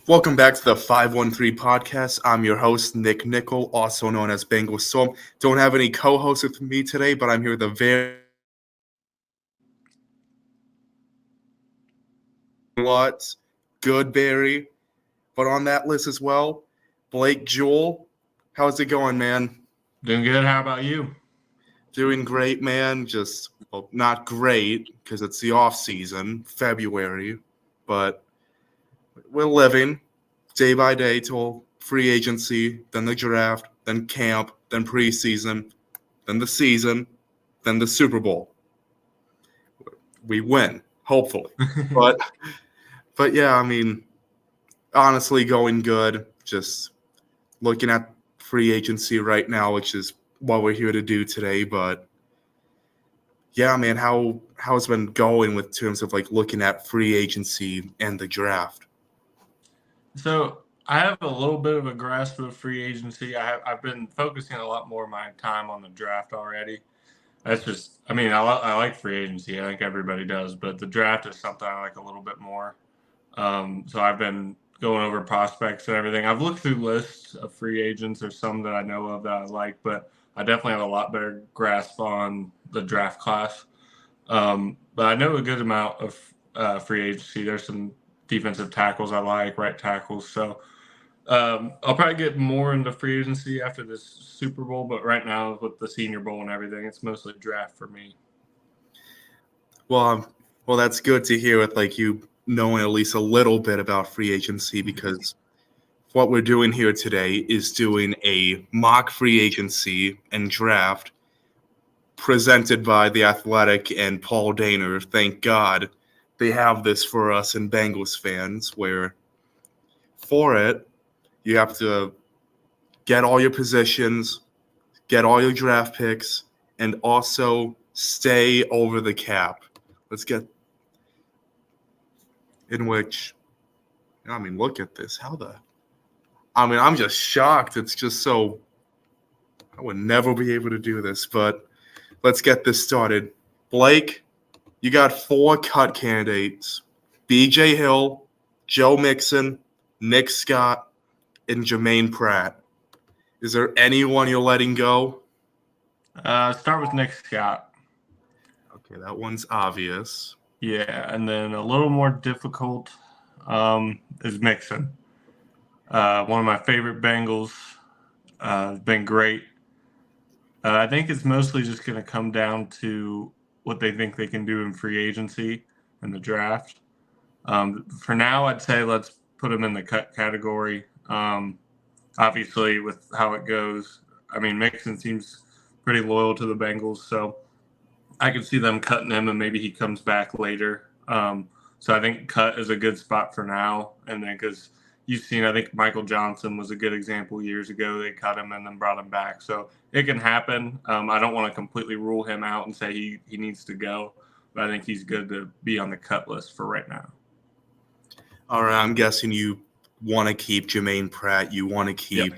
Welcome back to the 513 podcast. I'm your host, Nick Nickel, also known as Bengal Storm. Don't have any co-hosts with me today, but I'm here with a very lots, Goodberry, but on that list as well, Blake Jewell. How's it going, man? Doing good. How about you? Doing great, man. Just not great because it's the off season, February, but we're living day by day till free agency, then the draft, then camp, then preseason, then the season, then the Super Bowl. We win, hopefully. But but yeah, I mean, honestly, going good. Just looking at free agency right now, which is what we're here to do today. But yeah, man, how's it been going with terms of like looking at free agency and the draft? So I have a little bit of a grasp of free agency. I've been focusing a lot more of my time on the draft already. That's just, I like free agency. I think everybody does, but the draft is something I like a little bit more. So I've been going over prospects and everything. I've looked through lists of free agents or some that I know of that I like, but I definitely have a lot better grasp on the draft class. But I know a good amount of free agency. There's some defensive tackles I like, right tackles. So I'll probably get more into free agency after this Super Bowl, but right now with the Senior Bowl and everything, it's mostly draft for me. Well, that's good to hear with like you knowing at least a little bit about free agency because what we're doing here today is doing a mock free agency and draft presented by The Athletic and Paul Dehner. Thank God they have this for us and Bengals fans, where for it, you have to get all your positions, get all your draft picks, and also stay over the cap. Let's get in which, I mean, look at this. I'm just shocked. It's just so, I would never be able to do this, but let's get this started. Blake, you got 4 cut candidates: B.J. Hill, Joe Mixon, Nick Scott, and Jermaine Pratt. Is there anyone you're letting go? Start with Nick Scott. Okay, that one's obvious. Yeah, and then a little more difficult is Mixon. One of my favorite Bengals. Been great. I think it's mostly just going to come down to what they think they can do in free agency and the draft. For now, I'd say let's put him in the cut category. Obviously, with how it goes, I mean, Mixon seems pretty loyal to the Bengals, so I could see them cutting him and maybe he comes back later. So I think cut is a good spot for now. And then because you've seen, I think Michael Johnson was a good example years ago. They cut him and then brought him back. So it can happen. I don't want to completely rule him out and say he needs to go, but I think he's good to be on the cut list for right now. All right, I'm guessing you want to keep Jermaine Pratt. You want to keep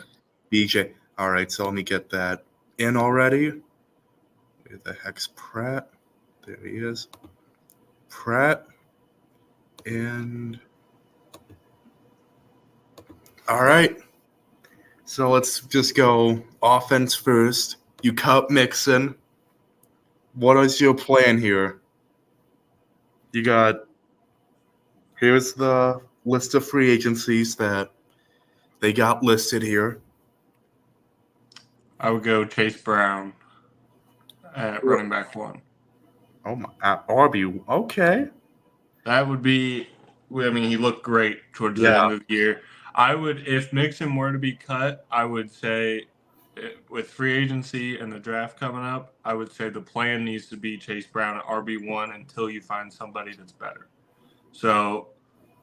BJ. All right, so let me get that in already. Where the heck's Pratt? There he is. Pratt. And all right. So let's just go offense first. You cut Mixon. What is your plan here? Here's the list of free agencies that they got listed here. I would go Chase Brown at running back 1. Oh my, RB. Okay. That would be, I mean, he looked great towards the end of the year. I would, if Mixon were to be cut, I would say with free agency and the draft coming up, I would say the plan needs to be Chase Brown at RB1 until you find somebody that's better. So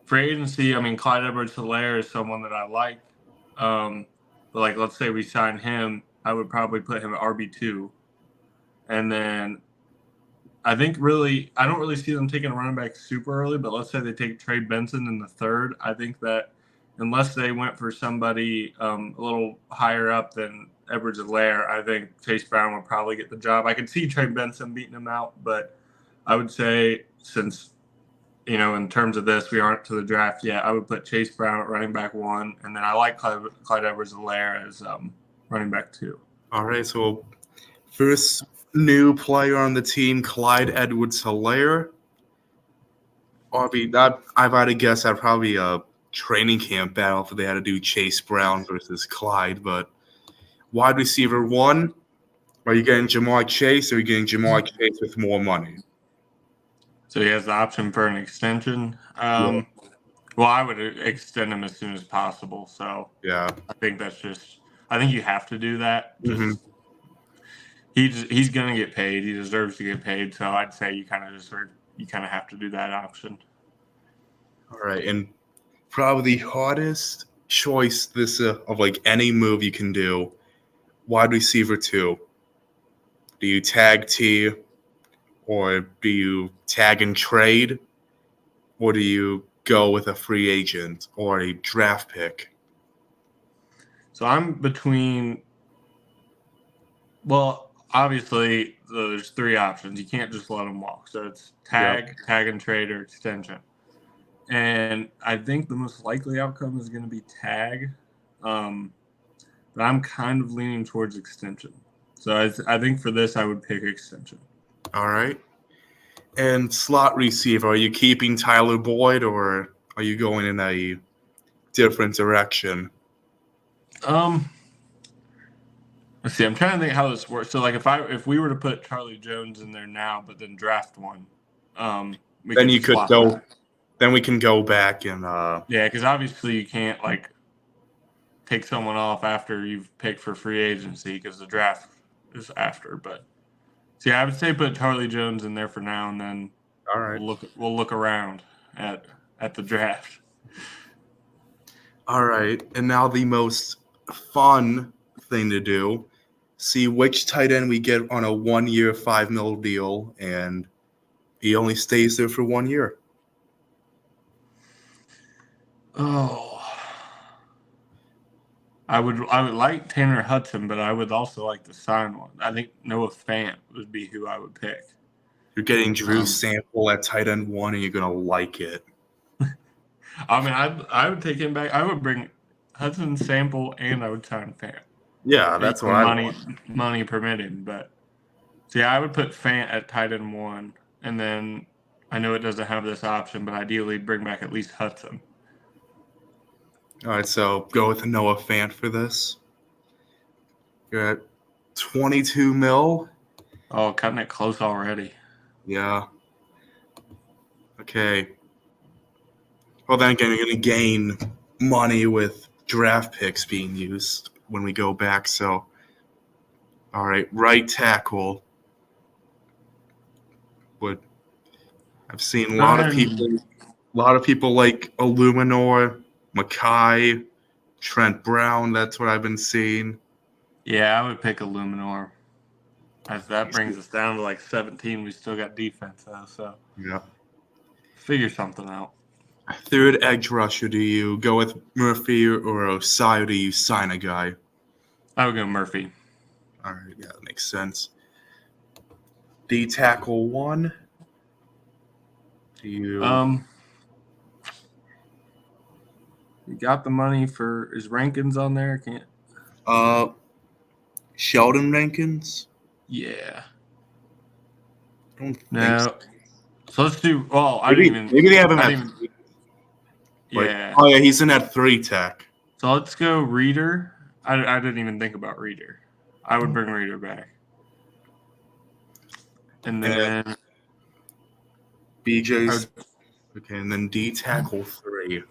free agency, I mean, Clyde Edwards-Helaire is someone that I like. But like, let's say we sign him, I would probably put him at RB2. And then I think I don't really see them taking a running back super early, but let's say they take Trey Benson in the 3rd. I think that unless they went for somebody a little higher up than Edwards-Helaire, I think Chase Brown would probably get the job. I could see Trey Benson beating him out, but I would say since in terms of this, we aren't to the draft yet. I would put Chase Brown at running back 1, and then I like Clyde Edwards-Helaire as running back 2. All right, so first new player on the team, Clyde Edwards-Helaire. I've had to guess that probably a training camp battle if they had to do Chase Brown versus Clyde. But wide receiver 1, are you getting Jamar Chase or are you getting Jamar Chase with more money? So he has the option for an extension. Yeah. Well, I would extend him as soon as possible. So Yeah. I think I think you have to do that. Mhm. He's going to get paid. He deserves to get paid. So I'd say you kind of have to do that option. All right, and probably the hardest choice of like any move you can do, wide receiver 2. Do you tag T, or do you tag and trade, or do you go with a free agent or a draft pick? So I'm between. Well, obviously there's 3 options. You can't just let them walk. So it's tag and trade, or extension. And I think the most likely outcome is going to be tag, but I'm kind of leaning towards extension. So I think for this I would pick extension. All right. And slot receiver, are you keeping Tyler Boyd or are you going in a different direction? Let's see. I'm trying to think how this works. So like if we were to put Charlie Jones in there now, but then draft one, then you could go. That. Then we can go back and. Yeah, because obviously you can't like take someone off after you've picked for free agency because the draft is after. But see, I would say put Charlie Jones in there for now, and then all right, we'll look around at the draft. All right, and now the most fun thing to do: see which tight end we get on a 1-year, $5 million deal, and he only stays there for 1 year. Oh, I would like Tanner Hudson, but I would also like to sign one. I think Noah Fant would be who I would pick. You're getting Drew Sample at tight end 1, and you're gonna like it. I mean, I would take him back. I would bring Hudson, Sample, and I would sign Fant. Yeah, that's what I want. Money permitting, but see, I would put Fant at tight end 1, and then I know it doesn't have this option, but ideally bring back at least Hudson. All right, so go with Noah Fant for this. You're at $22 million. Oh, cutting it close already. Yeah. Okay. Well, then again, you're going to gain money with draft picks being used when we go back. So, all right, right tackle. But I've seen a lot of people like Illuminor, Mackay, Trent Brown. That's what I've been seeing. Yeah, I would pick Illuminor. As that brings us down to like 17. We still got defense though, so yeah, figure something out. Third edge rusher, do you go with Murphy or Osai, or do you sign a guy? I would go Murphy. All right, yeah, that makes sense. D tackle 1. Do you? You got the money for is Rankins on there? Can't. Sheldon Rankins. Yeah. Don't think so. So let's do. Well, maybe they have him at. Yeah. Oh yeah, he's in at 3 tech. So let's go Reader. I didn't even think about Reader. I would bring Reader back. And then BJ's. Okay, and then D tackle 3.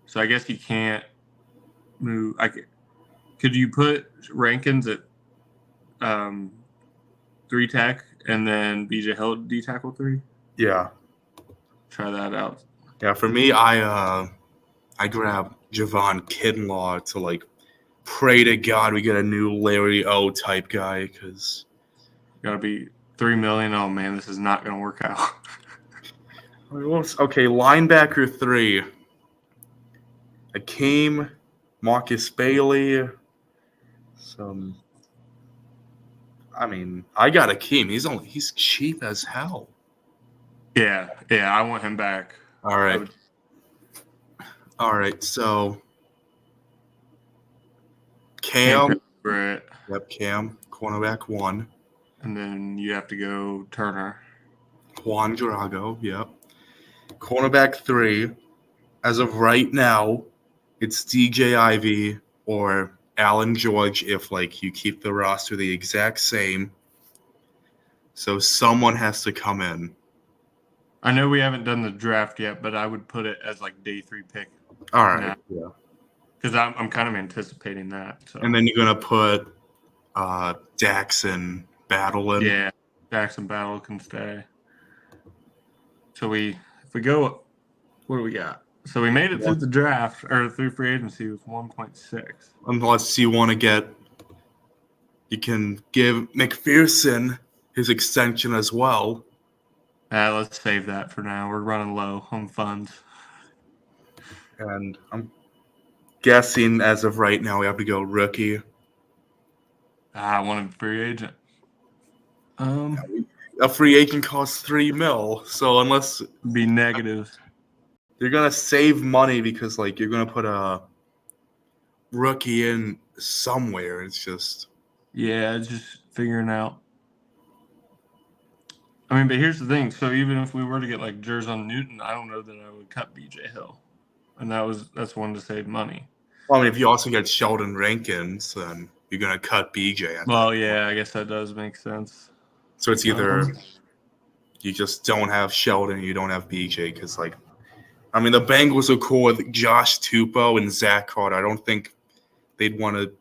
So I guess you can't move. Could you put Rankins at 3 tech and then BJ Hill D tackle 3? Yeah. Try that out. Yeah, for me, I grab Javon Kinlaw to like pray to God we get a new Larry O type guy because gotta be $3 million. Oh man, this is not gonna work out. Okay, linebacker 3. Akeem, Marcus Bailey, some I mean, I got Akeem. He's cheap as hell. Yeah, I want him back. All right. All right. So Cam. Brett. Yep, Cam. Cornerback 1. And then you have to go Turner. Juan Drago. Yep. Cornerback 3. As of right now, it's DJ Ivy or Alan George if like you keep the roster the exact same. So someone has to come in. I know we haven't done the draft yet, but I would put it as like day 3 pick. All right. Yeah. Because I'm kind of anticipating that. So. And then you're gonna put Dax and Battle in. Yeah, Dax and Battle can stay. So if we go, what do we got? So we made it through the draft or through free agency with 1.6. Unless you want to you can give McPherson his extension as well. Let's save that for now. We're running low on funds. And I'm guessing as of right now we have to go rookie. I want a free agent. A free agent costs $3 million, so unless be negative, you're gonna save money because like you're gonna put a rookie in somewhere. It's just just figuring out. I mean, but here's the thing. So even if we were to get like Jerzon Newton, I don't know that I would cut BJ Hill, and that's one to save money. Well, I mean, if you also get Sheldon Rankins, then you're gonna cut BJ. Well, yeah, I guess that does make sense. So it's either you just don't have Sheldon, or you don't have BJ, because like, I mean, the Bengals are cool with Josh Tupou and Zach Carter. I don't think they'd want to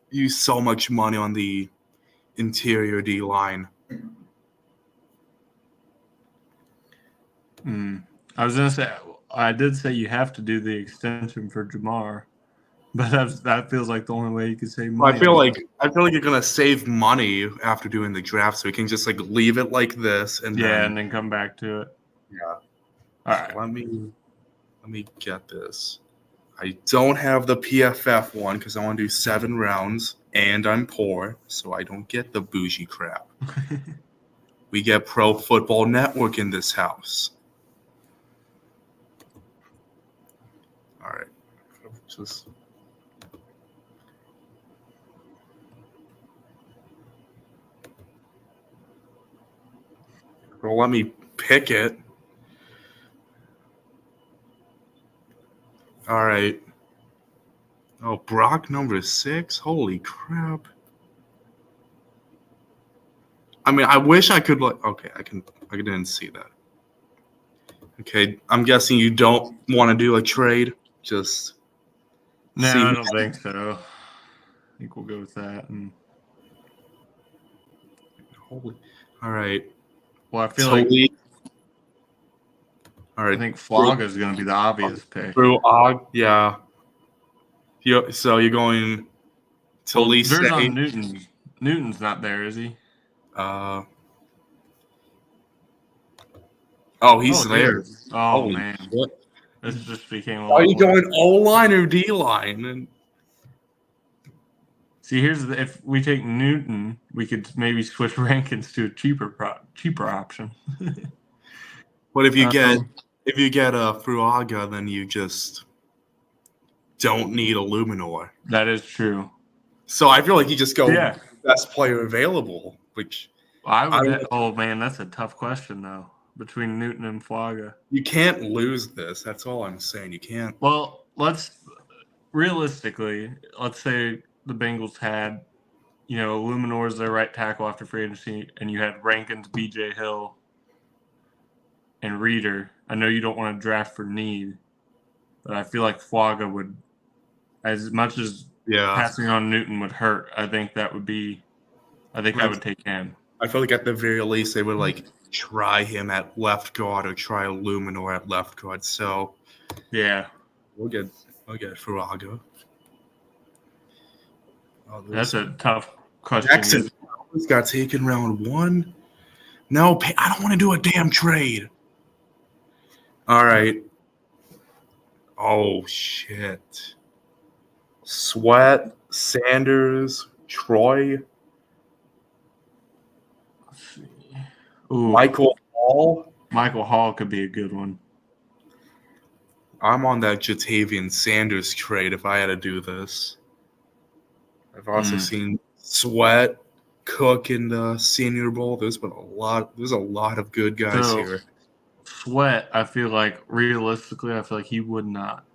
use so much money on the interior D line. I was gonna say, I did say you have to do the extension for Jamar, but that feels like the only way you could save money. I feel like you're gonna save money after doing the draft, so we can just like leave it like this, and then come back to it. Yeah. All right. Let me get this. I don't have the PFF one because I want to do 7 rounds, and I'm poor, so I don't get the bougie crap. We get Pro Football Network in this house. All right. Just well, let me pick it. All right. Oh, Brock number 6. Holy crap. I mean, I wish I could like. Okay, I didn't see that. Okay, I'm guessing you don't want to do a trade. Just no, I don't think so. I think we'll go with that. And holy. All right. Well, I feel all right. I think Flogga is going to be the obvious pick. Yeah. So you're going to Lisa. Jerzon Newton's not there, is he? He's there. Oh man. Shit. This just became Are you going O-line or D-line? And see, if we take Newton, we could maybe switch Rankins to a cheaper option. But if you get a Fruaga, then you just don't need a Luminor. That is true. So I feel like you just go best player available, which oh man, that's a tough question though. Between Newton and Flogga. You can't lose this. That's all I'm saying. You can't. Well, let's say the Bengals had, Luminor as their right tackle after free agency, and you had Rankins, BJ Hill, and Reeder. I know you don't want to draft for need, but I feel like Flogga would, as much as passing on Newton would hurt, I think I would take him. I feel like at the very least they would try him at left guard or try Luminor at left guard. So yeah, we'll get Fruaga. Oh, that's a tough question. Jackson got taken round 1. No, I don't want to do a damn trade. All right. Oh shit. Sweat, Sanders, Troy. see. Ooh, Michael Hall. Michael Hall could be a good one. I'm on that Jatavian Sanders trade if I had to do this. I've also seen Sweat, Cook in the Senior Bowl. There's a lot of good guys here. Sweat, I feel like realistically, I feel like he would not.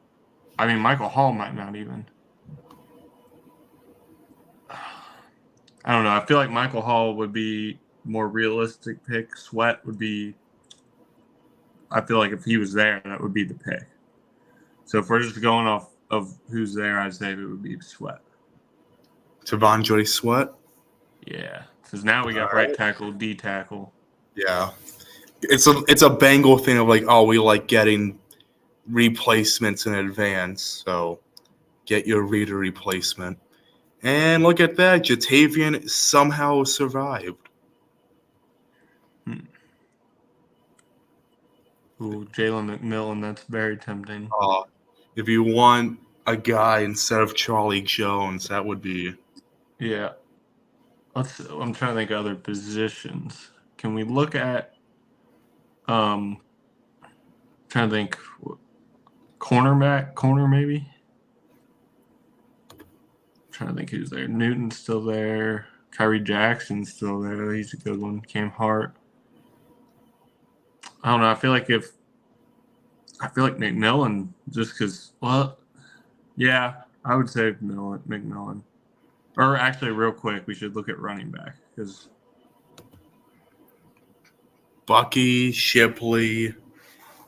I mean, Michael Hall might not even. I don't know. I feel like Michael Hall would be more realistic pick. Sweat would be. I feel like if he was there, that would be the pick. So if we're just going off of who's there, I'd say it would be Sweat. T'Vondre Sweat. Yeah, because now we got right tackle, D tackle. Yeah, it's a Bengal thing of like, oh, we like getting replacements in advance, so get your reader replacement. And look at that, Jatavian somehow survived. Ooh, Jalen McMillan, that's very tempting. If you want a guy instead of Charlie Jones, that would be. Yeah. I'm trying to think of other positions. Can we look at trying to think corner maybe? Trying to think who's there. Newton's still there. Kyrie Jackson's still there. He's a good one. Cam Hart. I don't know. I feel like McMillan, just because. Well, yeah, I would say McMillan. Or actually, real quick, we should look at running back because Bucky, Shipley,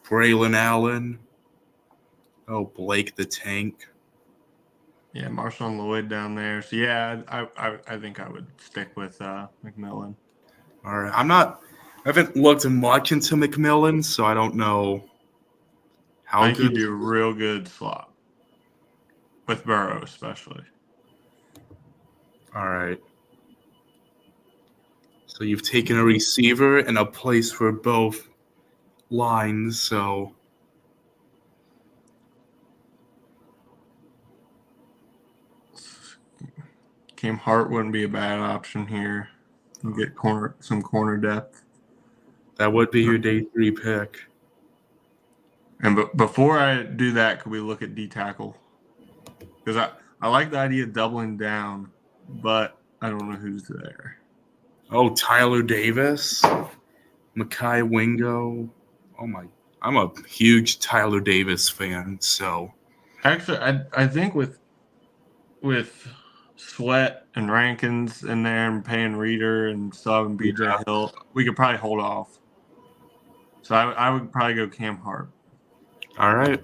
Braylon Allen. Oh, Blake the Tank. yeah, Marshawn Lloyd down there. So yeah, I think I would stick with McMillan. All right, I haven't looked much into McMillan, so I don't know how I think good. he'd be a real good slot with Burrow, especially. All right. So you've taken a receiver and a place for both lines, so Cam Hart wouldn't be a bad option here. You get some corner depth. that would be your day 3 pick. And before I do that, could we look at D tackle? Because I like the idea of doubling down, but I don't know who's there. Oh, Tyler Davis, Mekhi Wingo. Oh my! I'm a huge Tyler Davis fan. So Actually, I think with Sweat and Rankins in there and paying Reader and still having BJ Hill, we could probably hold off. So I would probably go Cam Hart. all right.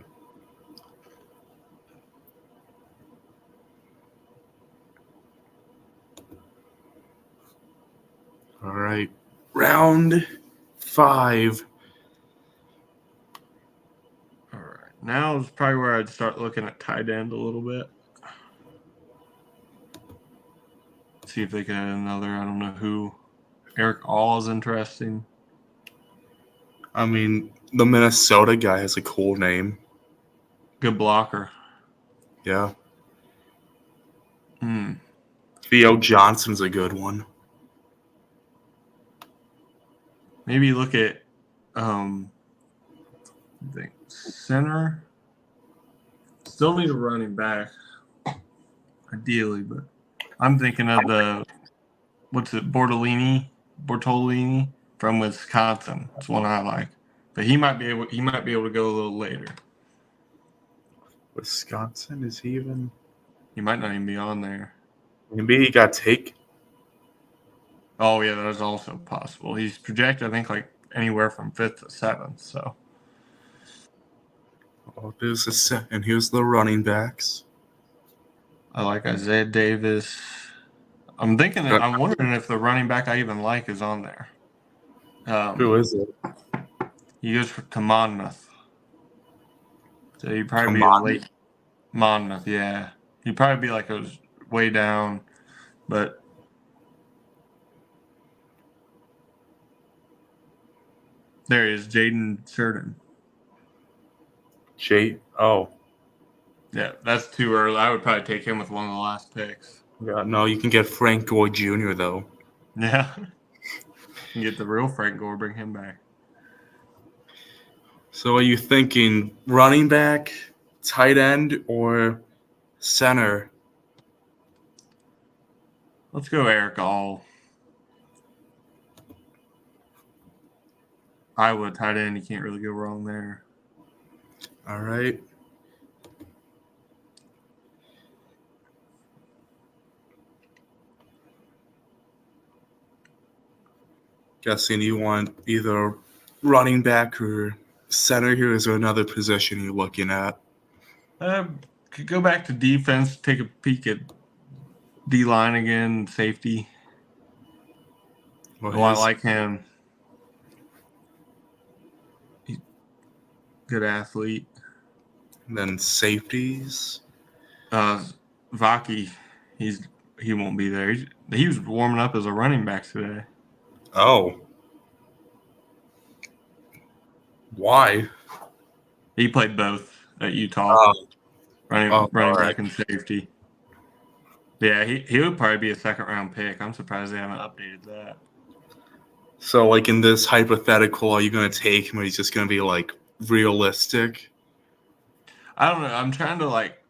All right. Round 5. All right. Now is probably where I'd start looking at tight end a little bit. See if they can add another. I don't know who. Eric All is interesting. I mean, the Minnesota guy has a cool name. Good blocker. Yeah. Theo Johnson's a good one. Maybe look at I think center. Still need a running back, ideally, but I'm thinking of Bortolini from Wisconsin. It's one I like, but he might be able to go a little later. Wisconsin, is he even? He might not even be on there. Maybe he got taken. Oh yeah, that is also possible. He's projected, I think, like anywhere from 5th to 7th. So. Oh, and here's the running backs. I like Isaiah Davis. I'm wondering if the running back I even like is on there. Who is it? He goes to Monmouth. So he'd probably be a late Monmouth, yeah. He'd probably be like it was way down, but there he is, Jaden Sheridan. Oh. Yeah, that's too early. I would probably take him with one of the last picks. Yeah, no, you can get Frank Gore Jr. though. Yeah. can get the real Frank Gore, bring him back. So are you thinking running back, tight end, or center? Let's go Eric All. Iowa tight end, you can't really go wrong there. All right. Guessing you want either running back or center here. Is there another position you're looking at? Could go back to defense, take a peek at D-line again, safety. Well, I like him. He's a good athlete. And then safeties. Vaki, he won't be there. He was warming up as a running back today. Oh. Why? He played both at Utah, running back and safety. Yeah, he would probably be a second-round pick. I'm surprised they haven't updated that. So, like in this hypothetical, are you going to take him or he's just going to be, like, realistic? I don't know. I'm trying to, like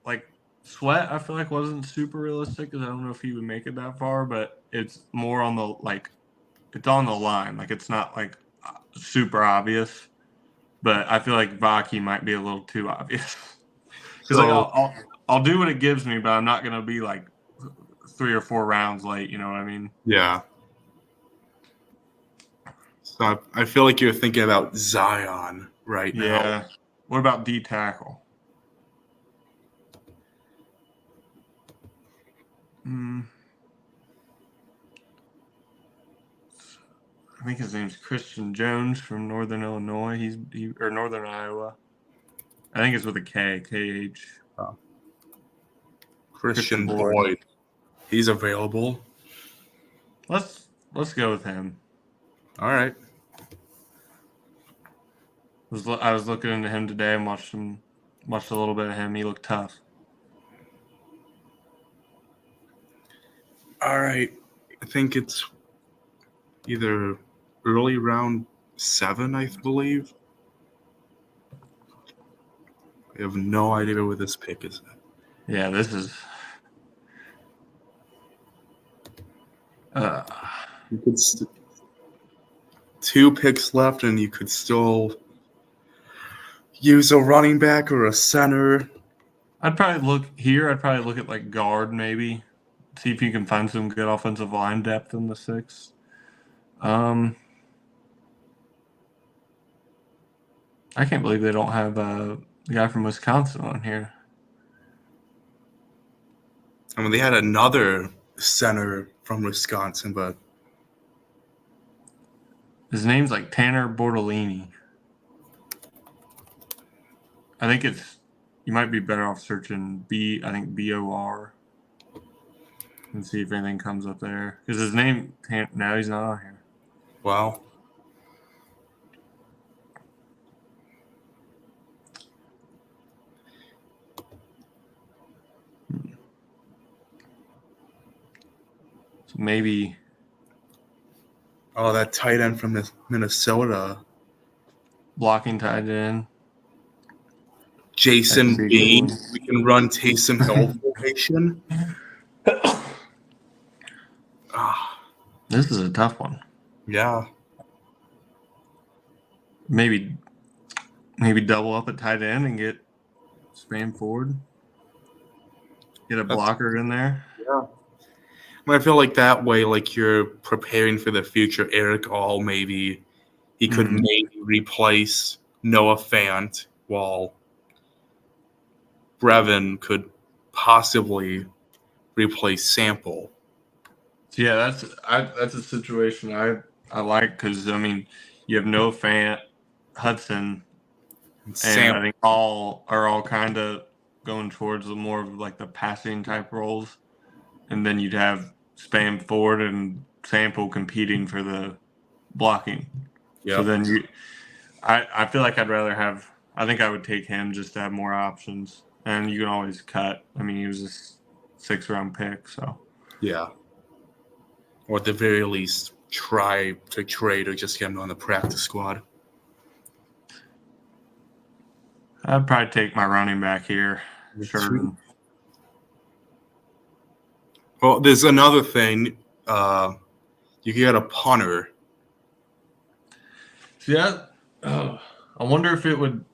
Sweat, I feel like wasn't super realistic because I don't know if he would make it that far, but it's more on the, like, it's on the line. Like, it's not, like, super obvious. But I feel like Vaki might be a little too obvious. Because I'll do what it gives me, but I'm not going to be, like, 3 or 4 rounds late. You know what I mean? Yeah. So I feel like you're thinking about Zion right now. Yeah. What about D tackle? I think his name's Christian Jones from Northern Illinois. Or Northern Iowa. I think it's with a K, K-H. Oh. Christian Boyd. He's available. Let's go with him. All right. I was looking into him today and watched a little bit of him. He looked tough. All right. I think it's either early round 7, I believe. I have no idea where this pick is at. Yeah, this is. You could 2 picks left, and you could still use a running back or a center. I'd probably look at like guard maybe. See if you can find some good offensive line depth in the 6th. I can't believe they don't have the guy from Wisconsin on here. I mean, they had another center from Wisconsin, but his name's like Tanner Bortolini. I think you might be better off searching BOR and see if anything comes up there. Because his name, now he's not on here. Wow. So maybe. Oh, that tight end from Minnesota. Blocking tight end. Jason Bean. We can run Taysom Hill formation. This is a tough one. Yeah. Maybe double up at tight end and get Spam forward. Get a blocker in there. Yeah. I feel like that way, like you're preparing for the future. Eric All, maybe he could maybe replace Noah Fant, while Brevin could possibly replace Sample. Yeah, that's a situation I like because I mean you have Noah Fant, Hudson, and I think all kind of going towards the more of like the passing type roles, and then you'd have Spam Ford and Sample competing for the blocking. Yep. So then I feel like I'd rather have. I think I would take him just to have more options, and you can always cut. I mean, he was a 6th round pick, so yeah. Or at the very least, try to trade or just get him on the practice squad? I'd probably take my running back here. Sherman. Well, there's another thing. You can get a punter. Yeah. I wonder if it would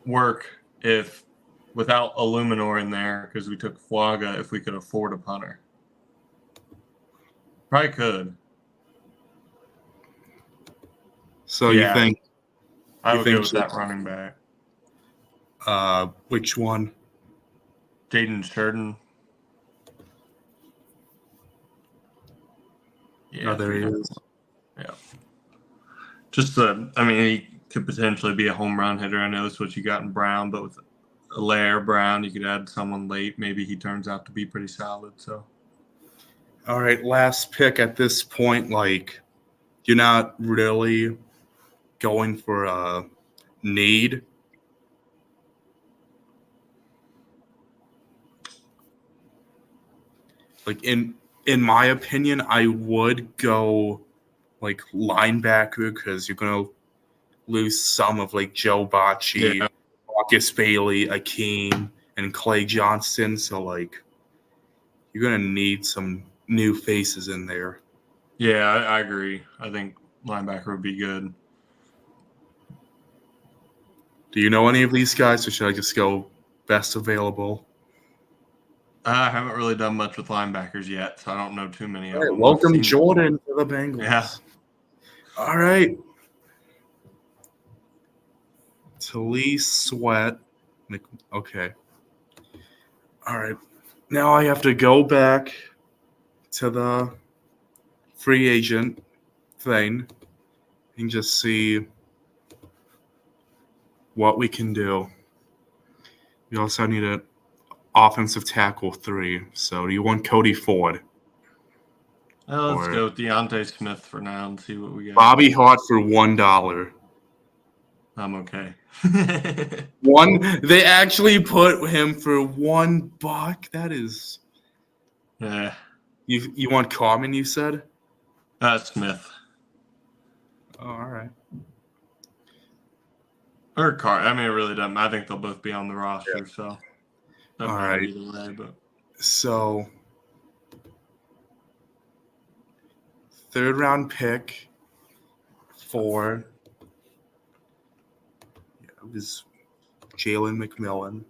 work if without Illuminor in there, because we took Flaga, if we could afford a punter. Probably could. So you think I would go with that running back. Which one? Jaden Sheridan. Yeah, there he is. Yeah. Just he could potentially be a home run hitter. I know that's what you got in Brown, but with Allaire Brown, you could add someone late. Maybe he turns out to be pretty solid. So, all right, last pick at this point. Like, you're not really going for a need. Like in my opinion, I would go like linebacker because you're gonna lose some of like Joe Bocci, Marcus Bailey, Akeem, and Clay Johnston. So like you're gonna need some new faces in there. Yeah, I agree. I think linebacker would be good. Do you know any of these guys, or should I just go best available? I haven't really done much with linebackers yet, so I don't know too many of them. Welcome Jordan to the Bengals. Yeah. All right. Talise Sweat. Okay. All right. Now I have to go back to the free agent thing and just see what we can do. We also need an offensive tackle 3. So do you want Cody Ford? Let's go with Deontay Smith for now and see what we got. Bobby Hart for $1. I'm okay. They actually put him for $1. That is. Yeah. You want Carmen? You said. Smith. Oh, all right. Or Car. I mean, it really doesn't. I think they'll both be on the roster. Yeah. So. All right. Either way, but. So. 3rd round pick for. It was Jalen McMillan.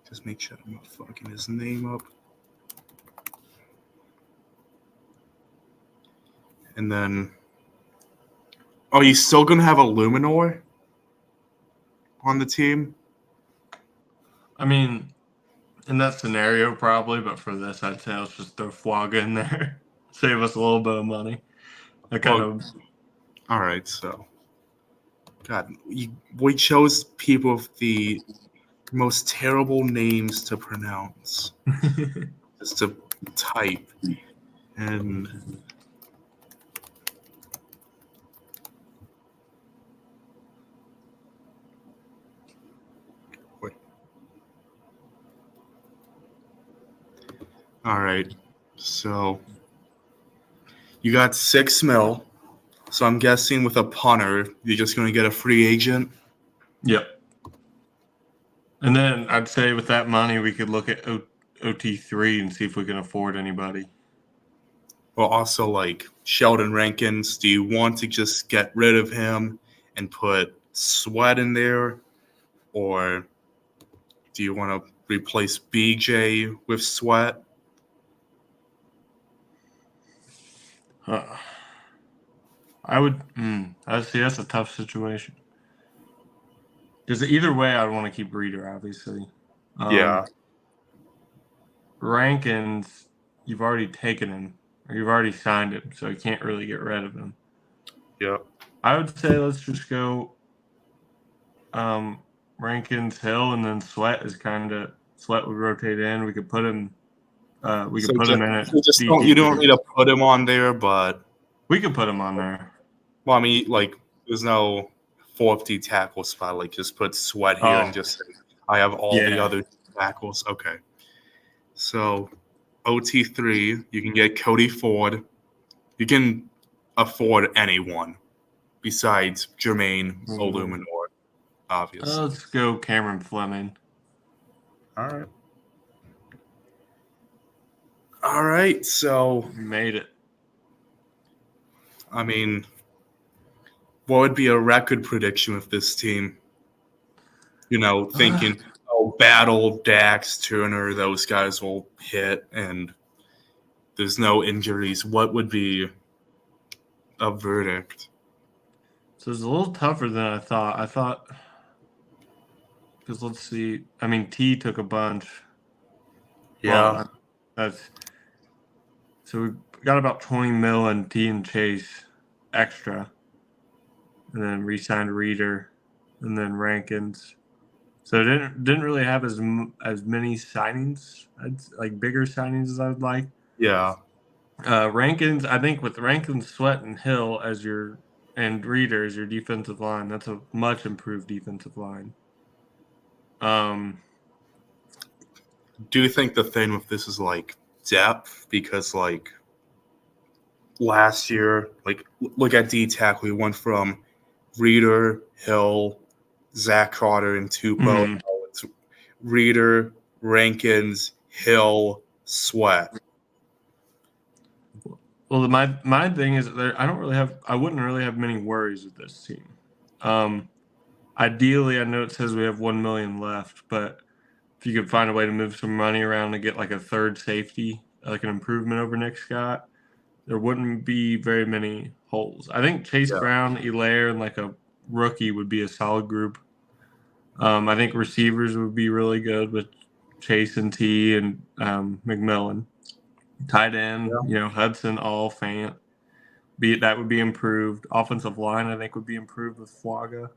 Just make sure I'm not fucking his name up. And then, you still gonna have a Luminor on the team? I mean, in that scenario, probably, but for this, I'd say let's just throw Flaga in there, save us a little bit of money. All right, so, God, we chose people with the most terrible names to pronounce, just to type, and wait. All right, so you got $6 million. So I'm guessing with a punter, you're just going to get a free agent? Yep. And then I'd say with that money, we could look at OT3 and see if we can afford anybody. Well, also like Sheldon Rankins, do you want to just get rid of him and put Sweat in there? Or do you want to replace BJ with Sweat? I would. I'd see that's a tough situation. Because either way, I'd want to keep Reader, obviously. Yeah. Rankins, you've already taken him, or you've already signed him, so you can't really get rid of him. Yep. I would say let's just go Rankins, Hill, and then Sweat is Sweat would rotate in. We could put him. We could put him in it. You don't need to put him on there, but we could put him on there. Well, I mean, like, there's no 4th tackle spot. Like, just put Sweat here and just I have all the other tackles. Okay. So OT3, you can get Cody Ford. You can afford anyone besides Jermaine Oluminor, obviously. Let's go Cameron Fleming. All right. All right, so Made it. I mean, what would be a record prediction with this team? Thinking, Battle, Dax, Turner, those guys will hit, and there's no injuries. What would be a verdict? So it's a little tougher than I thought. Because let's see. I mean, T took a bunch. Yeah. Well, so we got about 20 mil in T and Chase extra, and then re-signed Reader, and then Rankins. So it didn't really have as many signings, like bigger signings as I would like. Yeah. Rankins, I think with Rankins, Sweat, and Hill and Reader as your defensive line, that's a much improved defensive line. Do you think the thing with this is like depth? Because like last year, like look at D-Tack, we went from Reader, Hill, Zach Carter, and Tupou. Mm-hmm. It's Reader, Rankins, Hill, Sweat. Well, my thing is that I wouldn't really have many worries with this team. Ideally, I know it says we have 1 million left, but if you could find a way to move some money around to get like a third safety, like an improvement over Nick Scott, there wouldn't be very many holes. I think Chase Brown, Elaire, and like a rookie would be a solid group. I think receivers would be really good with Chase and T and McMillan. Tight end, Hudson, all Fant. That would be improved. Offensive line, I think, would be improved with Flaga.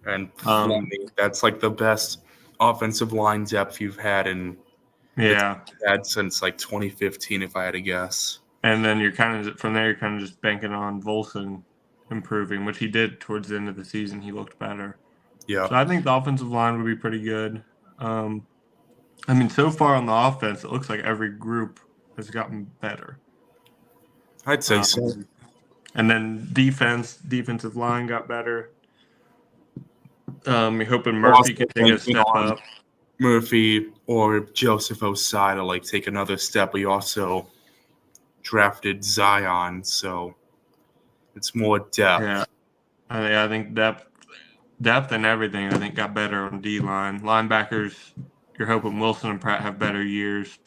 And Fleming, that's like the best offensive line depth you've had since like 2015, if I had to guess. And then you're kind of just banking on Volson improving, which he did towards the end of the season. He looked better. Yeah. So I think the offensive line would be pretty good. I mean, so far on the offense, it looks like every group has gotten better. I'd say so. And then defensive line got better. You're hoping Murphy can take a step up. Murphy or Joseph Osai to like take another step. We also drafted Zion, so it's more depth. Yeah, I think depth and everything. I think got better on D line. Linebackers, you're hoping Wilson and Pratt have better years.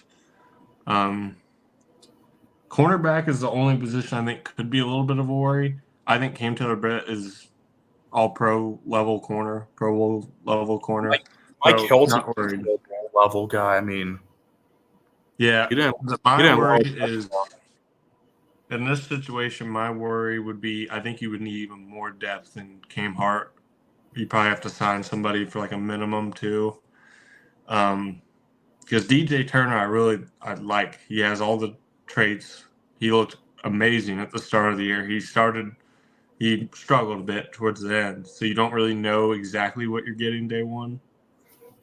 Cornerback is the only position I think could be a little bit of a worry. I think Cam Taylor-Britt is all pro level corner. Mike Hill's a level guy. I mean, yeah. My worry is in this situation. My worry would be I think you would need even more depth than Cam Hart. You probably have to sign somebody for like a minimum too. Because DJ Turner, I like. He has all the traits. He looked amazing at the start of the year. He struggled a bit towards the end, so you don't really know exactly what you're getting day one.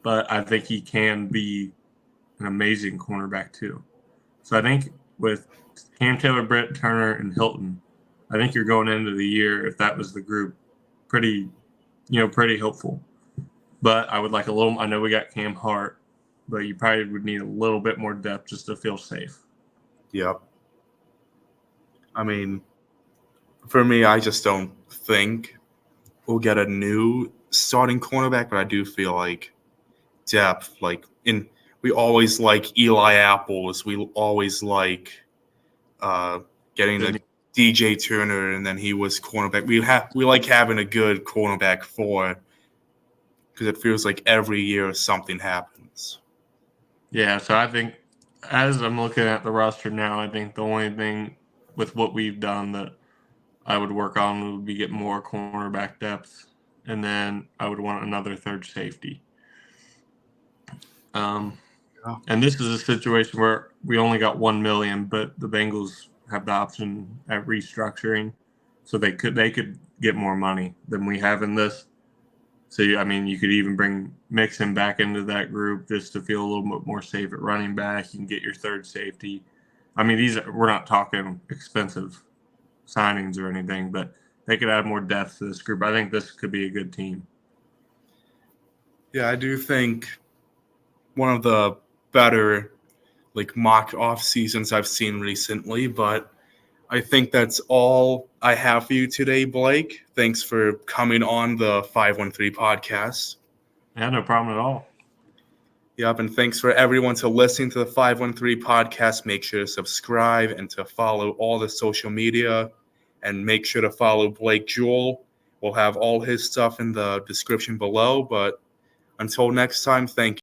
But I think he can be an amazing cornerback too. So I think with Cam Taylor-Britt, Turner, and Hilton, I think you're going into the year, if that was the group, pretty hopeful. But I would like a little. I know we got Cam Hart, but you probably would need a little bit more depth just to feel safe. Yep. I mean, for me, I just don't think we'll get a new starting cornerback, but I do feel like depth. We always like Eli Apples. We always like getting the DJ Turner, and then he was cornerback. We like having a good cornerback four because it feels like every year something happens. Yeah, so I think as I'm looking at the roster now, I think the only thing with what we've done that I would work on would be get more cornerback depth, and then I would want another third safety. And this is a situation where we only got 1 million, but the Bengals have the option at restructuring, so they could get more money than we have in this. So, you could even bring Mixon back into that group just to feel a little bit more safe at running back. You can get your third safety. We're not talking expensive signings or anything, but they could add more depth to this group. I think this could be a good team. Yeah, I do think one of the better mock off seasons I've seen recently, but I think that's all I have for you today, Blake. Thanks for coming on the 513 podcast. Yeah, no problem at all. Yep, and thanks for everyone to listening to the 513 podcast. Make sure to subscribe and to follow all the social media, and make sure to follow Blake Jewell. We'll have all his stuff in the description below, but until next time, thank you.